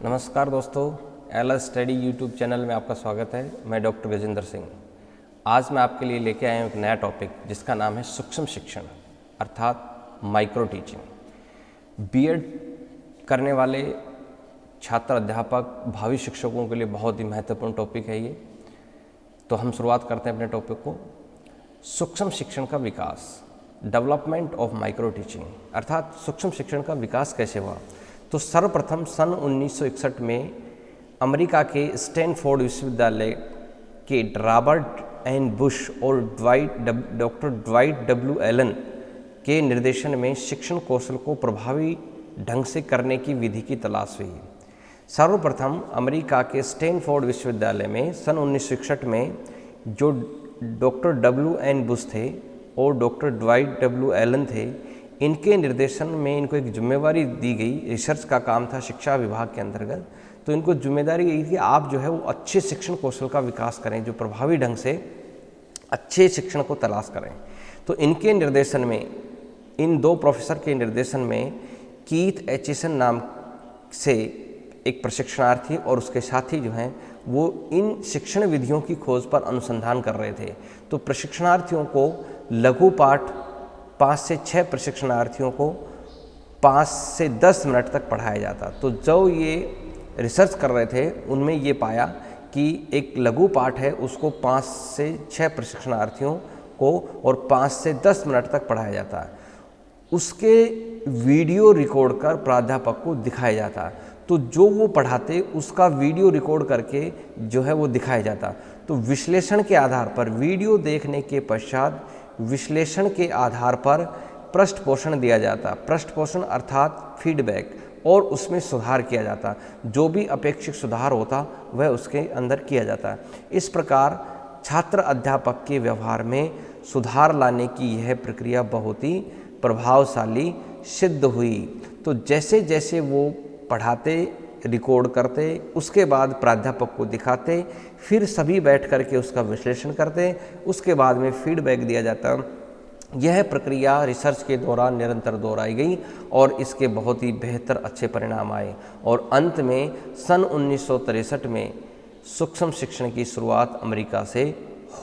नमस्कार दोस्तों, L study YouTube channel में आपका स्वागत है। मैं डॉक्टर विजेंद्र सिंह। आज मैं आपके लिए लेके आया हूँ एक नया टॉपिक जिसका नाम है सूक्ष्म शिक्षण अर्थात माइक्रो टीचिंग। बीएड करने वाले छात्र अध्यापक भावी शिक्षकों के लिए बहुत ही महत्वपूर्ण टॉपिक है ये। तो हम शुरुआत करते हैं अपने टॉपिक को। सूक्ष्म शिक्षण का विकास, डेवलपमेंट ऑफ माइक्रो टीचिंग अर्थात सूक्ष्म शिक्षण का विकास कैसे हुआ। तो सर्वप्रथम सन 1961 में अमेरिका के स्टैनफोर्ड विश्वविद्यालय के रॉबर्ट एन बुश और डॉक्टर ड्वाइट डब्ल्यू एलन के निर्देशन में शिक्षण कौशल को प्रभावी ढंग से करने की विधि की तलाश हुई। सर्वप्रथम अमेरिका के स्टैनफोर्ड विश्वविद्यालय में सन 1961 में जो डॉक्टर डब्ल्यू एन बुश थे और डॉक्टर ड्वाइट डब्ल्यू एलन थे, इनके निर्देशन में इनको एक जिम्मेवारी दी गई। रिसर्च का काम था शिक्षा विभाग के अंतर्गत। तो इनको जिम्मेदारी यही थी, आप जो है वो अच्छे शिक्षण कौशल का विकास करें, जो प्रभावी ढंग से अच्छे शिक्षण को तलाश करें। तो इनके निर्देशन में, इन दो प्रोफेसर के निर्देशन में कीथ एचिसन नाम से एक प्रशिक्षणार्थी और उसके साथी जो हैं वो इन शिक्षण विधियों की खोज पर अनुसंधान कर रहे थे। तो प्रशिक्षणार्थियों को लघु पाठ 5 से 6 प्रशिक्षणार्थियों को 5 से 10 मिनट तक पढ़ाया जाता। तो जो ये रिसर्च कर रहे थे उनमें ये पाया कि एक लघु पाठ है उसको 5 से 6 प्रशिक्षणार्थियों को और 5 से 10 मिनट तक पढ़ाया जाता है। उसके वीडियो रिकॉर्ड कर प्राध्यापक को दिखाया जाता। तो जो वो पढ़ाते उसका वीडियो रिकॉर्ड करके जो है वो दिखाया जाता। तो विश्लेषण के आधार पर, वीडियो देखने के पश्चात विश्लेषण के आधार पर पृष्ठ पोषण दिया जाता। पृष्ठ पोषण अर्थात फीडबैक, और उसमें सुधार किया जाता। जो भी अपेक्षित सुधार होता वह उसके अंदर किया जाता। इस प्रकार छात्र अध्यापक के व्यवहार में सुधार लाने की यह प्रक्रिया बहुत ही प्रभावशाली सिद्ध हुई। तो जैसे जैसे वो पढ़ाते, रिकॉर्ड करते, उसके बाद प्राध्यापक को दिखाते, फिर सभी बैठ करके उसका विश्लेषण करते, उसके बाद में फीडबैक दिया जाता। यह प्रक्रिया रिसर्च के दौरान निरंतर दोहराई गई और इसके बहुत ही बेहतर अच्छे परिणाम आए। और अंत में सन 1963 में सूक्ष्म शिक्षण की शुरुआत अमेरिका से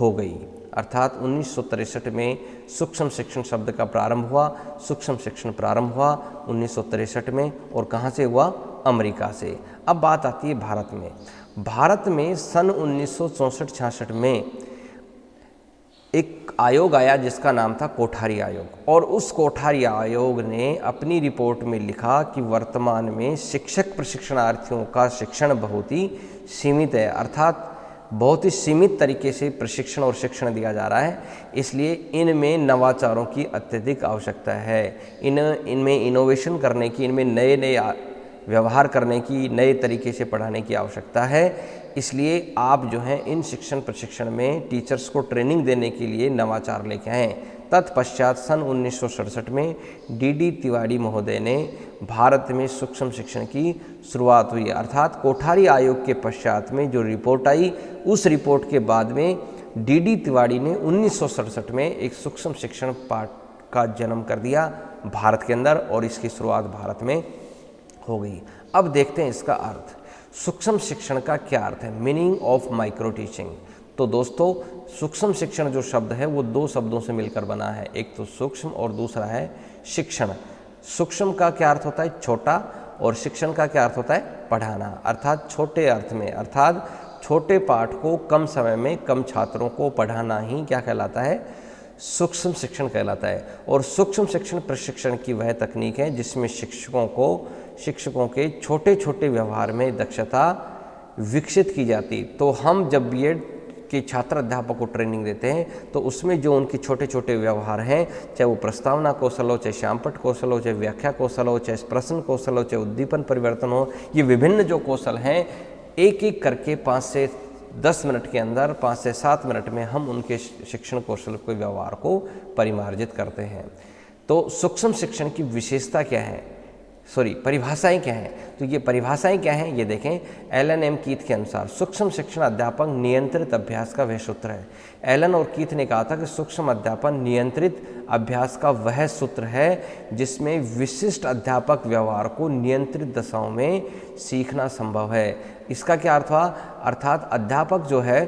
हो गई। अर्थात 1963 में सूक्ष्म शिक्षण शब्द का प्रारंभ हुआ। सूक्ष्म शिक्षण प्रारंभ हुआ 1963 में, और कहाँ से हुआ? अमेरिका से। अब बात आती है भारत में। भारत में सन 1964-66 में एक आयोग आया जिसका नाम था कोठारी आयोग, और उस कोठारी आयोग ने अपनी रिपोर्ट में लिखा कि वर्तमान में शिक्षक प्रशिक्षणार्थियों का शिक्षण बहुत ही सीमित है। अर्थात बहुत ही सीमित तरीके से प्रशिक्षण और शिक्षण दिया जा रहा है, इसलिए इनमें नवाचारों की अत्यधिक आवश्यकता है। इनमें इनोवेशन करने की, इनमें नए नए व्यवहार करने की, नए तरीके से पढ़ाने की आवश्यकता है। इसलिए आप जो हैं इन शिक्षण प्रशिक्षण में टीचर्स को ट्रेनिंग देने के लिए नवाचार लेके आए। तत्पश्चात सन 1967 में डी तिवारी महोदय ने भारत में सूक्ष्म शिक्षण की शुरुआत हुई। अर्थात कोठारी आयोग के पश्चात में जो रिपोर्ट आई, उस रिपोर्ट के बाद में डी तिवारी ने 1967 में एक सूक्ष्म शिक्षण पाठ का जन्म कर दिया भारत के अंदर, और इसकी शुरुआत भारत में हो गई। अब देखते हैं इसका अर्थ। सूक्ष्म शिक्षण का क्या अर्थ है? Meaning of micro teaching. तो दोस्तों, सूक्ष्म शिक्षण जो शब्द है वो 2 शब्दों से मिलकर बना है। एक तो सूक्ष्म और दूसरा है शिक्षण। सूक्ष्म का क्या अर्थ होता है? छोटा, और शिक्षण का क्या अर्थ होता है? पढ़ाना। अर्थात छोटे अर्थ में, अर्थात छोटे पाठ को कम समय में कम छात्रों को पढ़ाना ही क्या कहलाता है? सूक्ष्म शिक्षण कहलाता है। और सूक्ष्म शिक्षण प्रशिक्षण की वह तकनीक है जिसमें शिक्षकों के छोटे छोटे व्यवहार में दक्षता विकसित की जाती। तो हम जब बीएड के छात्र अध्यापक को ट्रेनिंग देते हैं तो उसमें जो उनके छोटे छोटे व्यवहार हैं, चाहे वो प्रस्तावना कौशल हो, चाहे श्यामपट्ट कौशल हो, चाहे व्याख्या कौशल हो, चाहे प्रश्न कौशल हो, चाहे उद्दीपन परिवर्तन हो, ये विभिन्न जो कौशल हैं, एक एक करके 5 से 10 मिनट के अंदर, 5 से 7 मिनट में हम उनके शिक्षण कौशल के व्यवहार को परिमार्जित करते हैं। तो सूक्ष्म शिक्षण की विशेषता क्या है? परिभाषाएं क्या हैं। तो ये परिभाषाएं क्या हैं, ये देखें। एलन एम कीथ के अनुसार सूक्ष्म शिक्षण अध्यापन नियंत्रित अभ्यास का वह सूत्र है। एलन और कीथ ने कहा था कि सूक्ष्म अध्यापन नियंत्रित अभ्यास का वह सूत्र है जिसमें विशिष्ट अध्यापक व्यवहार को नियंत्रित दशाओं में सीखना संभव है। इसका क्या अर्थ हुआ, अर्थात अध्यापक जो है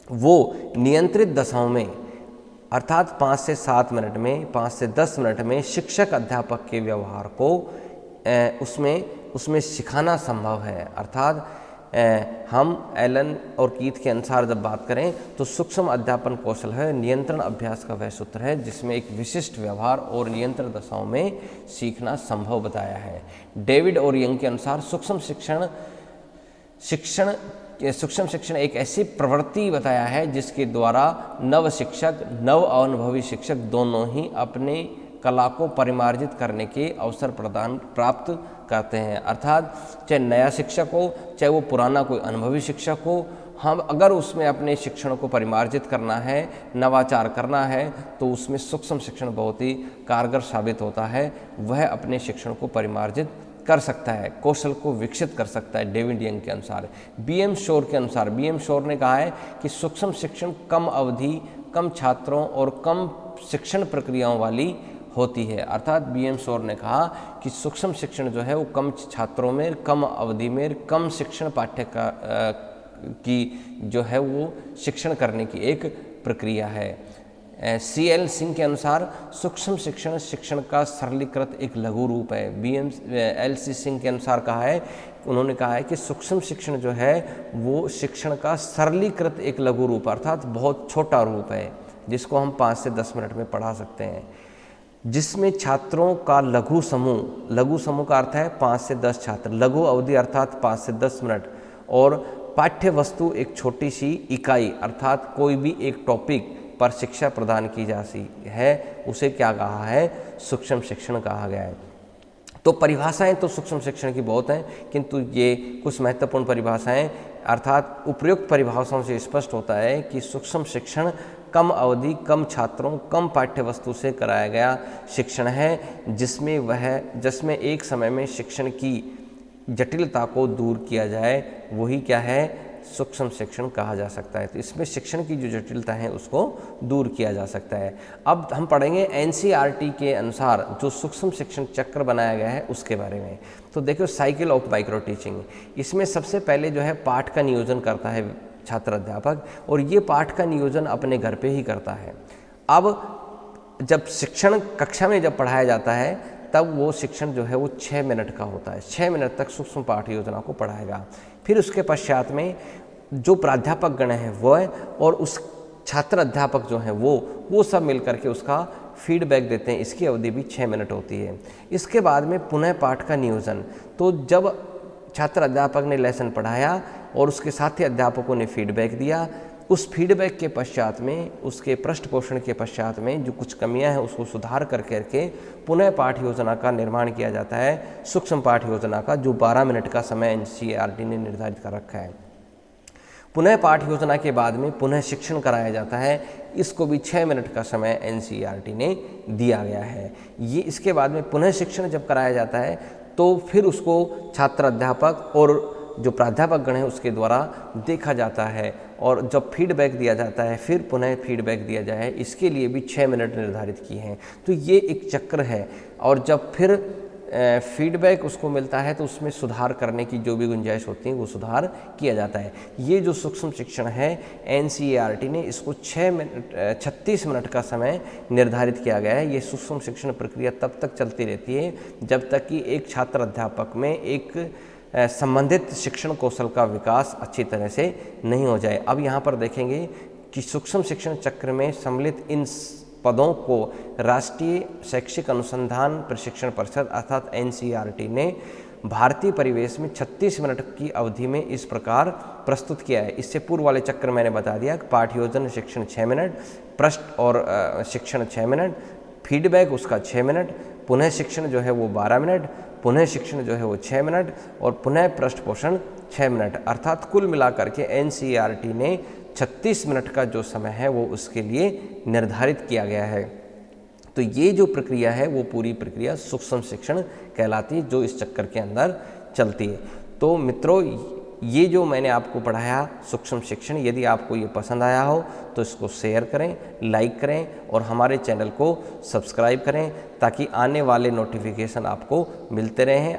वो नियंत्रित दशाओं में, अर्थात 5 से 7 मिनट में, 5 से 10 मिनट में शिक्षक अध्यापक के व्यवहार को उसमें सिखाना संभव है। अर्थात हम एलन और कीथ के अनुसार जब बात करें तो सूक्ष्म अध्यापन कौशल है नियंत्रण अभ्यास का वह सूत्र है जिसमें एक विशिष्ट व्यवहार और नियंत्रण दशाओं में सीखना संभव बताया है। डेविड और यंग के अनुसार सूक्ष्म शिक्षण एक ऐसी प्रवृत्ति बताया है जिसके द्वारा नव शिक्षक, नव अनुभवी शिक्षक दोनों ही अपने कला को परिमार्जित करने के अवसर प्राप्त करते हैं। अर्थात चाहे नया शिक्षक हो, चाहे वो पुराना कोई अनुभवी शिक्षक हो, हम अगर उसमें अपने शिक्षण को परिमार्जित करना है, नवाचार करना है, तो उसमें सूक्ष्म शिक्षण बहुत ही कारगर साबित होता है। वह अपने शिक्षण को परिमार्जित कर सकता है, कौशल को विकसित कर सकता है। डेविड यंग के अनुसार। बीएम शोर के अनुसार, बीएम शोर ने कहा है कि सूक्ष्म शिक्षण कम अवधि, कम छात्रों और कम शिक्षण प्रक्रियाओं वाली होती है। अर्थात बीएम शोर ने कहा कि सूक्ष्म शिक्षण जो है वो कम छात्रों में, कम अवधि में, कम शिक्षण की जो है वो शिक्षण करने की एक प्रक्रिया है। CL सिंह के अनुसार सूक्ष्म शिक्षण का सरलीकृत एक लघु रूप है। LC सिंह के अनुसार उन्होंने कहा है कि सूक्ष्म शिक्षण जो है वो शिक्षण का सरलीकृत एक लघु रूप, अर्थात बहुत छोटा रूप है जिसको हम 5 से 10 मिनट में पढ़ा सकते हैं, जिसमें छात्रों का लघु समूह का अर्थ है 5 से 10 छात्र, लघु अवधि अर्थात 5 से 10 मिनट, और पाठ्य वस्तु एक छोटी सी इकाई अर्थात कोई भी एक टॉपिक पर शिक्षा प्रदान की जाती है, उसे क्या कहा है, सूक्ष्म शिक्षण कहा गया है। तो परिभाषाएं तो सूक्ष्म शिक्षण की बहुत हैं, किंतु ये कुछ महत्वपूर्ण परिभाषाएं अर्थात उपयुक्त परिभाषाओं से स्पष्ट होता है कि सूक्ष्म शिक्षण कम अवधि, कम छात्रों, कम पाठ्य वस्तु से कराया गया शिक्षण है, जिसमें एक समय में शिक्षण की जटिलता को दूर किया जाए, वही क्या है, सूक्ष्म शिक्षण कहा जा सकता है। तो इसमें शिक्षण की जो जटिलता है उसको दूर किया जा सकता है। अब हम पढ़ेंगे NCERT के अनुसार जो सूक्ष्म शिक्षण चक्र बनाया गया है उसके बारे में। तो देखो, साइकिल ऑफ माइक्रो टीचिंग, इसमें सबसे पहले जो है पाठ का नियोजन करता है छात्र अध्यापक, और ये पाठ का नियोजन अपने घर पे ही करता है। अब जब शिक्षण कक्षा में जब पढ़ाया जाता है तब वो शिक्षण जो है वो 6 मिनट का होता है। 6 मिनट तक सूक्ष्म पाठ योजना को पढ़ाएगा। फिर उसके पश्चात में जो प्राध्यापक गण हैं वो है और उस छात्र अध्यापक जो हैं वो सब मिलकर के उसका फीडबैक देते हैं। इसकी अवधि भी 6 मिनट होती है। इसके बाद में पुनः पाठ का नियोजन, तो जब छात्र अध्यापक ने लेसन पढ़ाया और उसके साथी अध्यापकों ने फीडबैक दिया, उस फीडबैक के पश्चात में, उसके पृष्ठ पोषण के पश्चात में जो कुछ कमियां हैं उसको सुधार करके पुनः पाठ योजना का निर्माण किया जाता है। सूक्ष्म पाठ योजना का जो 12 मिनट का समय NCERT ने निर्धारित कर रखा है। पुनः पाठ योजना के बाद में पुनः शिक्षण कराया जाता है, इसको भी 6 मिनट का समय NCERT ने दिया गया है। ये इसके बाद में पुनः शिक्षण जब कराया जाता है तो फिर उसको छात्र अध्यापक और जो प्राध्यापक गण है उसके द्वारा देखा जाता है, और जब फीडबैक दिया जाता है फिर पुनः फीडबैक दिया जाए, इसके लिए भी 6 मिनट निर्धारित किए हैं। तो ये एक चक्र है, और जब फिर फीडबैक उसको मिलता है तो उसमें सुधार करने की जो भी गुंजाइश होती है वो सुधार किया जाता है। ये जो सूक्ष्म शिक्षण है NCERT ने इसको 36 मिनट का समय निर्धारित किया गया है। ये सूक्ष्म शिक्षण प्रक्रिया तब तक चलती रहती है जब तक कि एक छात्र अध्यापक में एक संबंधित शिक्षण कौशल का विकास अच्छी तरह से नहीं हो जाए। अब यहाँ पर देखेंगे कि सूक्ष्म शिक्षण चक्र में सम्मिलित इन पदों को राष्ट्रीय शैक्षिक अनुसंधान प्रशिक्षण परिषद अर्थात NCERT ने भारतीय परिवेश में 36 मिनट की अवधि में इस प्रकार प्रस्तुत किया है। इससे पूर्व वाले चक्र मैंने बता दिया कि पाठ योजन शिक्षण 6 मिनट, पृष्ठ और शिक्षण 6 मिनट, फीडबैक उसका 6 मिनट, पुनः शिक्षण जो है वो 12 मिनट, पुनः शिक्षण जो है वो 6 मिनट, और पुनः पृष्ठ पोषण 6 मिनट। अर्थात कुल मिलाकर के NCERT ने 36 मिनट का जो समय है वो उसके लिए निर्धारित किया गया है। तो ये जो प्रक्रिया है वो पूरी प्रक्रिया सूक्ष्म शिक्षण कहलाती है, जो इस चक्कर के अंदर चलती है। तो मित्रों, ये जो मैंने आपको पढ़ाया सूक्ष्म शिक्षण, यदि आपको ये पसंद आया हो तो इसको शेयर करें, लाइक करें और हमारे चैनल को सब्सक्राइब करें, ताकि आने वाले नोटिफिकेशन आपको मिलते रहें।